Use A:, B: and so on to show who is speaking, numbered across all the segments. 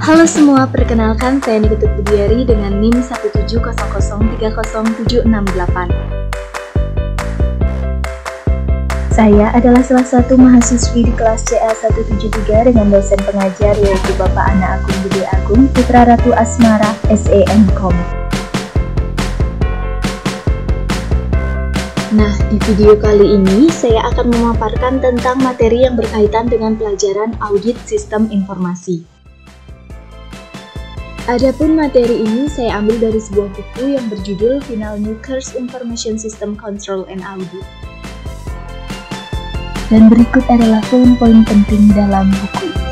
A: Halo semua, perkenalkan saya Nikita Budiari dengan NIM 170030768. Saya adalah salah satu mahasiswi di kelas CL173 dengan dosen pengajar yaitu Bapak Ana Agung Budi Agung, Putra Ratu Asmara, SEMKOM. Nah, di video kali ini saya akan memaparkan tentang materi yang berkaitan dengan pelajaran audit sistem informasi. Adapun materi ini saya ambil dari sebuah buku yang berjudul Final New Course Information System Control and Audit. Dan berikut adalah poin-poin penting dalam buku ini.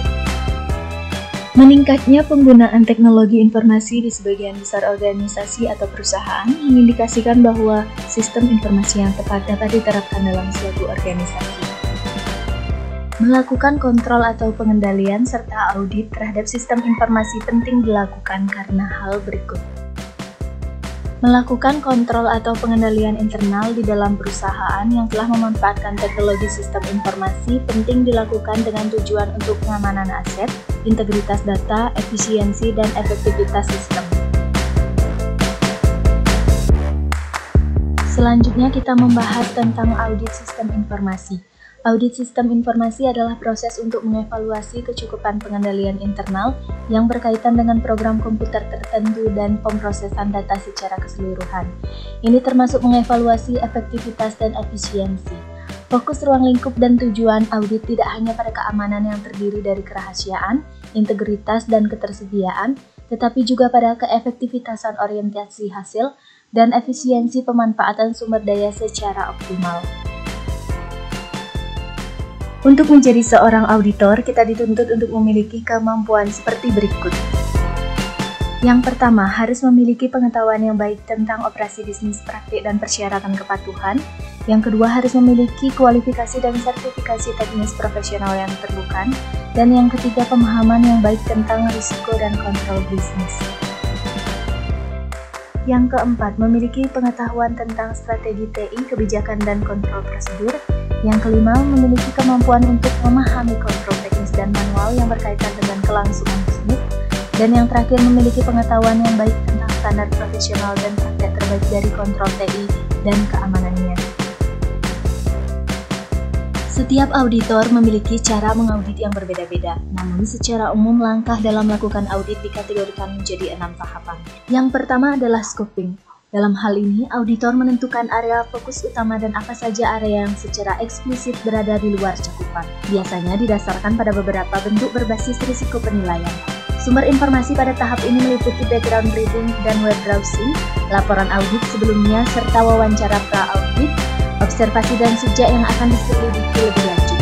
A: Meningkatnya penggunaan teknologi informasi di sebagian besar organisasi atau perusahaan mengindikasikan bahwa sistem informasi yang tepat dapat diterapkan dalam suatu organisasi. Melakukan kontrol atau pengendalian serta audit terhadap sistem informasi penting dilakukan karena hal berikut. Melakukan kontrol atau pengendalian internal di dalam perusahaan yang telah memanfaatkan teknologi sistem informasi penting dilakukan dengan tujuan untuk pengamanan aset, integritas data, efisiensi, dan efektivitas sistem. Selanjutnya kita membahas tentang audit sistem informasi. Audit sistem informasi adalah proses untuk mengevaluasi kecukupan pengendalian internal yang berkaitan dengan program komputer tertentu dan pemrosesan data secara keseluruhan. Ini termasuk mengevaluasi efektivitas dan efisiensi. Fokus ruang lingkup dan tujuan audit tidak hanya pada keamanan yang terdiri dari kerahasiaan, integritas, dan ketersediaan, tetapi juga pada keefektivitasan orientasi hasil dan efisiensi pemanfaatan sumber daya secara optimal. Untuk menjadi seorang auditor, kita dituntut untuk memiliki kemampuan seperti berikut. Yang pertama, harus memiliki pengetahuan yang baik tentang operasi bisnis, praktik, dan persyaratan kepatuhan. Yang kedua, harus memiliki kualifikasi dan sertifikasi teknis profesional yang diperlukan. Dan yang ketiga, pemahaman yang baik tentang risiko dan kontrol bisnis. Yang keempat, memiliki pengetahuan tentang strategi TI, kebijakan, dan kontrol prosedur. Yang kelima, memiliki kemampuan untuk memahami kontrol teknis dan manual yang berkaitan dengan kelangsungan bisnis. Dan yang terakhir, memiliki pengetahuan yang baik tentang standar profesional dan praktek terbaik dari kontrol TI dan keamanannya. Setiap auditor memiliki cara mengaudit yang berbeda-beda, namun secara umum langkah dalam melakukan audit dikategorikan menjadi 6 tahapan. Yang pertama adalah scoping. Dalam hal ini, auditor menentukan area fokus utama dan apa saja area yang secara eksplisit berada di luar cakupan. Biasanya didasarkan pada beberapa bentuk berbasis risiko penilaian. Sumber informasi pada tahap ini meliputi background reading dan web browsing, laporan audit sebelumnya, serta wawancara pra-audit, observasi dan sejak yang akan diselidiki lebih lanjut.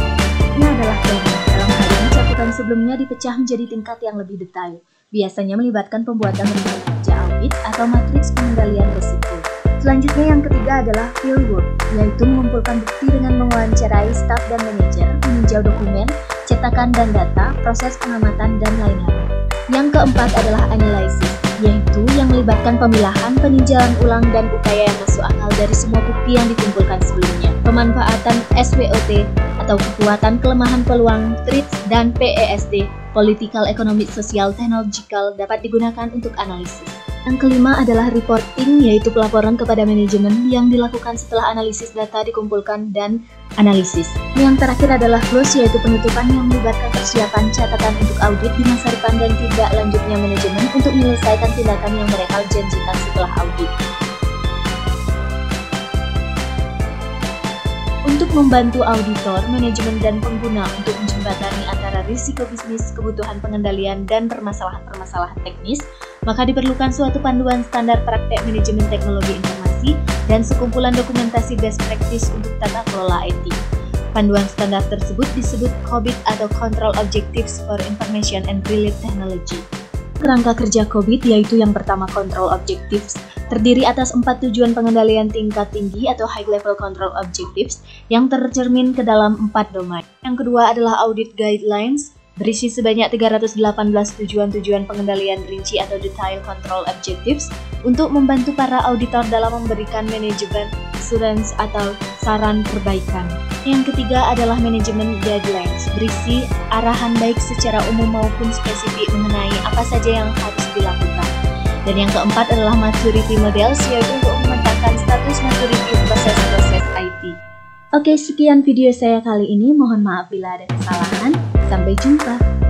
A: Ini adalah planning. Dalam hal ini, cakupan sebelumnya dipecah menjadi tingkat yang lebih detail. Biasanya melibatkan pembuatan rencana kerja audit atau matriks pengendalian risiko. Selanjutnya yang ketiga adalah fieldwork, yaitu mengumpulkan bukti dengan mewawancarai staf dan manajer, meninjau dokumen, cetakan dan data, proses pengamatan, dan lain-lain. Yang keempat adalah analysis, yaitu yang melibatkan pemilahan, peninjauan ulang, dan upaya yang masuk akal dari semua bukti yang dikumpulkan sebelumnya. Pemanfaatan SWOT atau kekuatan, kelemahan, peluang, threats, dan PEST, Political, Economic, Social, Technological, dapat digunakan untuk analisis. Yang kelima adalah reporting, yaitu pelaporan kepada manajemen yang dilakukan setelah analisis data dikumpulkan dan analisis. Yang terakhir adalah close, yaitu penutupan yang melibatkan persiapan catatan untuk audit di masa depan dan tidak lanjutnya manajemen untuk menyelesaikan tindakan yang mereka janjikan setelah audit. Untuk membantu auditor, manajemen, dan pengguna untuk menjembatani antara risiko bisnis, kebutuhan pengendalian, dan permasalahan-permasalahan teknis, maka diperlukan suatu panduan standar praktek manajemen teknologi informasi dan sekumpulan dokumentasi best practice untuk tata kelola IT. Panduan standar tersebut disebut COBIT atau Control Objectives for Information and Related Technology. Kerangka kerja COBIT yaitu yang pertama Control Objectives, terdiri atas 4 tujuan pengendalian tingkat tinggi atau High Level Control Objectives yang tercermin ke dalam 4 domain. Yang kedua adalah Audit Guidelines, berisi sebanyak 318 tujuan-tujuan pengendalian rinci atau Detail Control Objectives untuk membantu para auditor dalam memberikan manajemen assurance atau saran perbaikan. Yang ketiga adalah manajemen guidelines, berisi arahan baik secara umum maupun spesifik mengenai apa saja yang harus dilakukan. Dan yang keempat adalah maturity models, yaitu untuk memetakan status maturity proses-proses IT. Oke, sekian video saya kali ini. Mohon maaf bila ada kesalahan. Sampai jumpa.